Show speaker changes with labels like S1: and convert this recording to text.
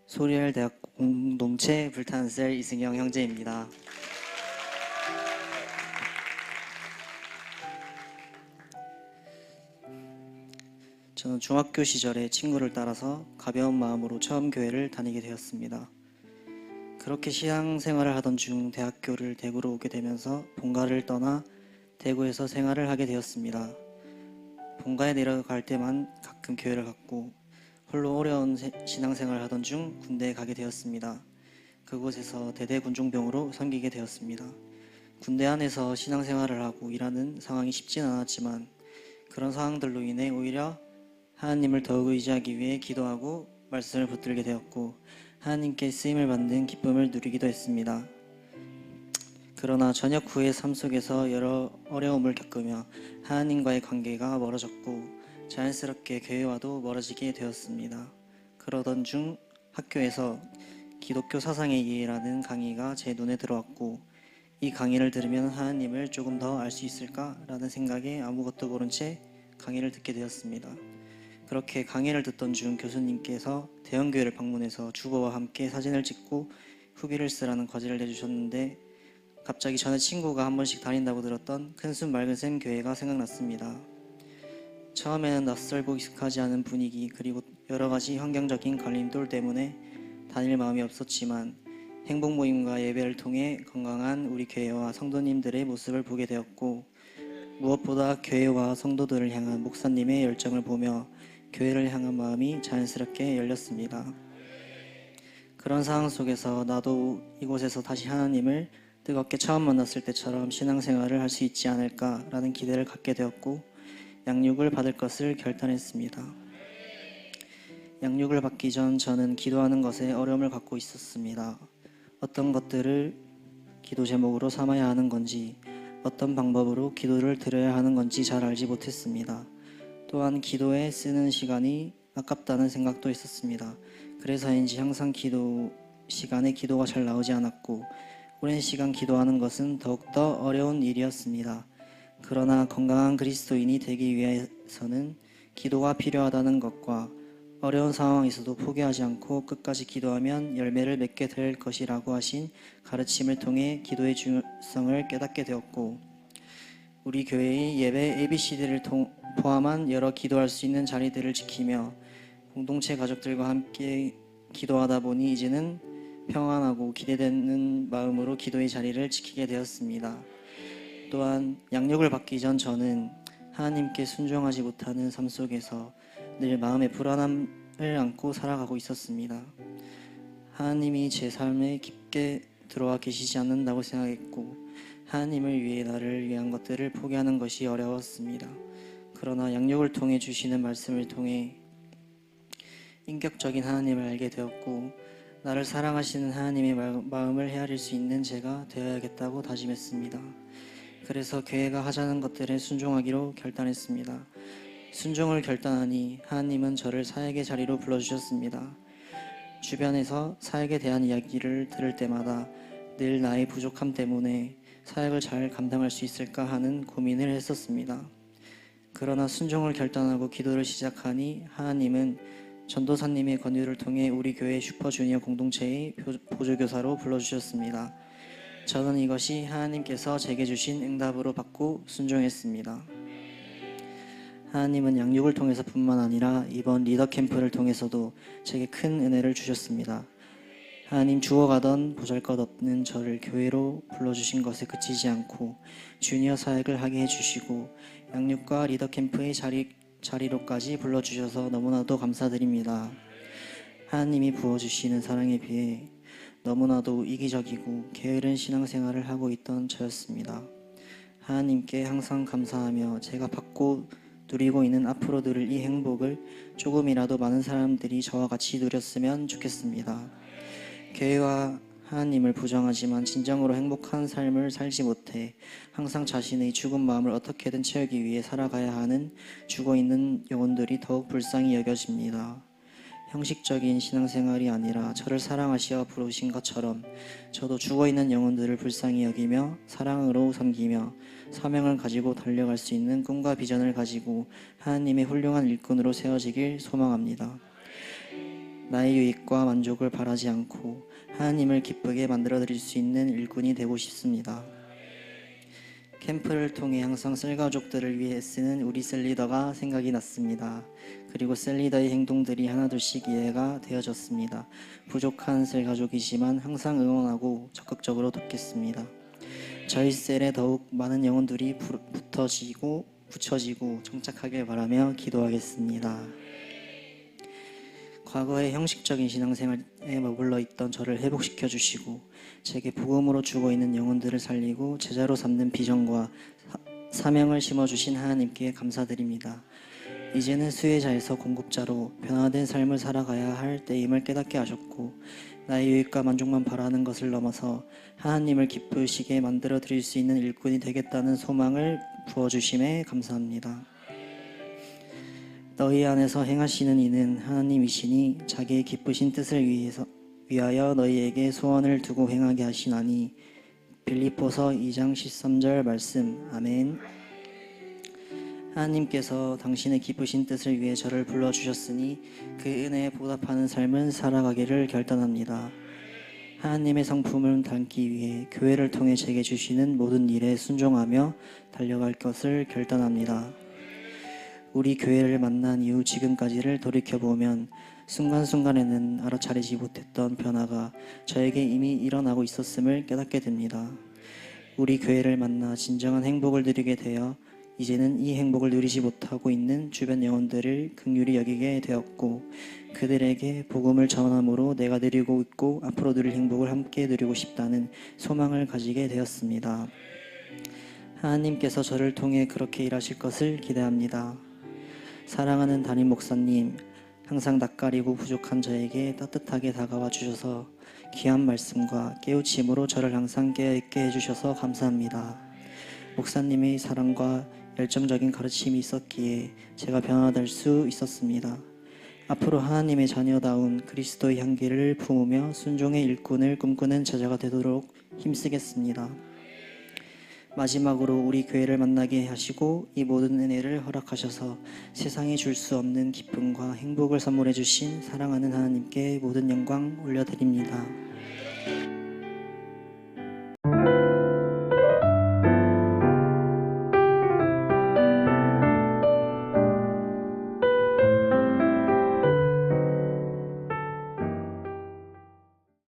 S1: 소리엘 대학 공동체 불탄셀 이승영 형제입니다. 저는 중학교 시절에 친구를 따라서 가벼운 마음으로 처음 교회를 다니게 되었습니다. 그렇게 신앙생활을 하던 중 대학교를 대구로 오게 되면서 본가를 떠나 대구에서 생활을 하게 되었습니다. 본가에 내려갈 때만 가끔 교회를 갔고 홀로 어려운 신앙생활을 하던 중 군대에 가게 되었습니다. 그곳에서 대대군중병으로 섬기게 되었습니다. 군대 안에서 신앙생활을 하고 일하는 상황이 쉽진 않았지만 그런 상황들로 인해 오히려 하나님을 더욱 의지하기 위해 기도하고 말씀을 붙들게 되었고 하나님께 쓰임을 받는 기쁨을 누리기도 했습니다. 그러나 전역 후의 삶 속에서 여러 어려움을 겪으며 하나님과의 관계가 멀어졌고 자연스럽게 교회와도 멀어지게 되었습니다. 그러던 중 학교에서 기독교 사상의 이해라는 강의가 제 눈에 들어왔고 이 강의를 들으면 하나님을 조금 더 알 수 있을까라는 생각에 아무것도 모른 채 강의를 듣게 되었습니다. 그렇게 강의를 듣던 중 교수님께서 대형교회를 방문해서 주보와 함께 사진을 찍고 후기를 쓰라는 과제를 내주셨는데 갑자기 전에 친구가 한 번씩 다닌다고 들었던 큰순 맑은샘 교회가 생각났습니다. 처음에는 낯설고 익숙하지 않은 분위기 그리고 여러가지 환경적인 갈림돌 때문에 다닐 마음이 없었지만 행복 모임과 예배를 통해 건강한 우리 교회와 성도님들의 모습을 보게 되었고 무엇보다 교회와 성도들을 향한 목사님의 열정을 보며 교회를 향한 마음이 자연스럽게 열렸습니다. 그런 상황 속에서 나도 이곳에서 다시 하나님을 뜨겁게 처음 만났을 때처럼 신앙생활을 할 수 있지 않을까라는 기대를 갖게 되었고 양육을 받을 것을 결단했습니다. 양육을 받기 전 저는 기도하는 것에 어려움을 갖고 있었습니다. 어떤 것들을 기도 제목으로 삼아야 하는 건지 어떤 방법으로 기도를 드려야 하는 건지 잘 알지 못했습니다. 또한 기도에 쓰는 시간이 아깝다는 생각도 있었습니다. 그래서인지 항상 기도 시간에 기도가 잘 나오지 않았고 오랜 시간 기도하는 것은 더욱더 어려운 일이었습니다. 그러나 건강한 그리스도인이 되기 위해서는 기도가 필요하다는 것과 어려운 상황에서도 포기하지 않고 끝까지 기도하면 열매를 맺게 될 것이라고 하신 가르침을 통해 기도의 중요성을 깨닫게 되었고 우리 교회의 예배 ABCD를 포함한 여러 기도할 수 있는 자리들을 지키며 공동체 가족들과 함께 기도하다 보니 이제는 평안하고 기대되는 마음으로 기도의 자리를 지키게 되었습니다. 또한 양육을 받기 전 저는 하나님께 순종하지 못하는 삶 속에서 늘 마음의 불안함을 안고 살아가고 있었습니다. 하나님이 제 삶에 깊게 들어와 계시지 않는다고 생각했고 하나님을 위해 나를 위한 것들을 포기하는 것이 어려웠습니다. 그러나 양육을 통해 주시는 말씀을 통해 인격적인 하나님을 알게 되었고 나를 사랑하시는 하나님의 마음을 헤아릴 수 있는 제가 되어야겠다고 다짐했습니다. 그래서 교회가 하자는 것들에 순종하기로 결단했습니다. 순종을 결단하니 하나님은 저를 사역의 자리로 불러주셨습니다. 주변에서 사역에 대한 이야기를 들을 때마다 늘 나의 부족함 때문에 사역을 잘 감당할 수 있을까 하는 고민을 했었습니다. 그러나 순종을 결단하고 기도를 시작하니 하나님은 전도사님의 권유를 통해 우리 교회 슈퍼주니어 공동체의 보조교사로 불러주셨습니다. 저는 이것이 하나님께서 제게 주신 응답으로 받고 순종했습니다. 하나님은 양육을 통해서 뿐만 아니라 이번 리더 캠프를 통해서도 제게 큰 은혜를 주셨습니다. 하나님 죽어가던 보잘것없는 저를 교회로 불러주신 것에 그치지 않고 주니어 사역을 하게 해주시고 양육과 리더 캠프의 자리로까지 불러주셔서 너무나도 감사드립니다. 하나님이 부어주시는 사랑에 비해 너무나도 이기적이고 게으른 신앙생활을 하고 있던 저였습니다. 하나님께 항상 감사하며 제가 받고 누리고 있는 앞으로 누릴 이 행복을 조금이라도 많은 사람들이 저와 같이 누렸으면 좋겠습니다. 교회와 하나님을 부정하지만 진정으로 행복한 삶을 살지 못해 항상 자신의 죽은 마음을 어떻게든 채우기 위해 살아가야 하는 죽어있는 영혼들이 더욱 불쌍히 여겨집니다. 형식적인 신앙생활이 아니라 저를 사랑하시어 부르신 것처럼 저도 죽어있는 영혼들을 불쌍히 여기며 사랑으로 섬기며 사명을 가지고 달려갈 수 있는 꿈과 비전을 가지고 하나님의 훌륭한 일꾼으로 세워지길 소망합니다. 나의 유익과 만족을 바라지 않고 하나님을 기쁘게 만들어드릴 수 있는 일꾼이 되고 싶습니다. 캠프를 통해 항상 셀가족들을 위해 쓰는 우리 셀리더가 생각이 났습니다. 그리고 셀리더의 행동들이 하나둘씩 이해가 되어졌습니다. 부족한 셀가족이지만 항상 응원하고 적극적으로 돕겠습니다. 저희 셀에 더욱 많은 영혼들이 붙여지고 정착하길 바라며 기도하겠습니다. 과거의 형식적인 신앙생활에 머물러 있던 저를 회복시켜 주시고 제게 복음으로 죽어있는 영혼들을 살리고 제자로 삼는 비전과 사명을 심어주신 하나님께 감사드립니다. 이제는 수혜자에서 공급자로 변화된 삶을 살아가야 할 때임을 깨닫게 하셨고 나의 유익과 만족만 바라는 것을 넘어서 하나님을 기쁘시게 만들어 드릴 수 있는 일꾼이 되겠다는 소망을 부어주심에 감사합니다. 너희 안에서 행하시는 이는 하나님이시니 자기의 기쁘신 뜻을 위하여 너희에게 소원을 두고 행하게 하시나니. 빌립보서 2장 13절 말씀. 아멘. 하나님께서 당신의 기쁘신 뜻을 위해 저를 불러주셨으니 그 은혜에 보답하는 삶을 살아가기를 결단합니다. 하나님의 성품을 담기 위해 교회를 통해 제게 주시는 모든 일에 순종하며 달려갈 것을 결단합니다. 우리 교회를 만난 이후 지금까지를 돌이켜보면 순간순간에는 알아차리지 못했던 변화가 저에게 이미 일어나고 있었음을 깨닫게 됩니다. 우리 교회를 만나 진정한 행복을 누리게 되어 이제는 이 행복을 누리지 못하고 있는 주변 영혼들을 긍휼히 여기게 되었고 그들에게 복음을 전함으로 내가 누리고 있고 앞으로 누릴 행복을 함께 누리고 싶다는 소망을 가지게 되었습니다. 하나님께서 저를 통해 그렇게 일하실 것을 기대합니다. 사랑하는 담임 목사님, 항상 낯가리고 부족한 저에게 따뜻하게 다가와 주셔서 귀한 말씀과 깨우침으로 저를 항상 깨어있게 해주셔서 감사합니다. 목사님의 사랑과 열정적인 가르침이 있었기에 제가 변화될 수 있었습니다. 앞으로 하나님의 자녀다운 그리스도의 향기를 품으며 순종의 일꾼을 꿈꾸는 제자가 되도록 힘쓰겠습니다. 마지막으로 우리 교회를 만나게 하시고 이 모든 은혜를 허락하셔서 세상에 줄 수 없는 기쁨과 행복을 선물해 주신 사랑하는 하나님께 모든 영광 올려드립니다.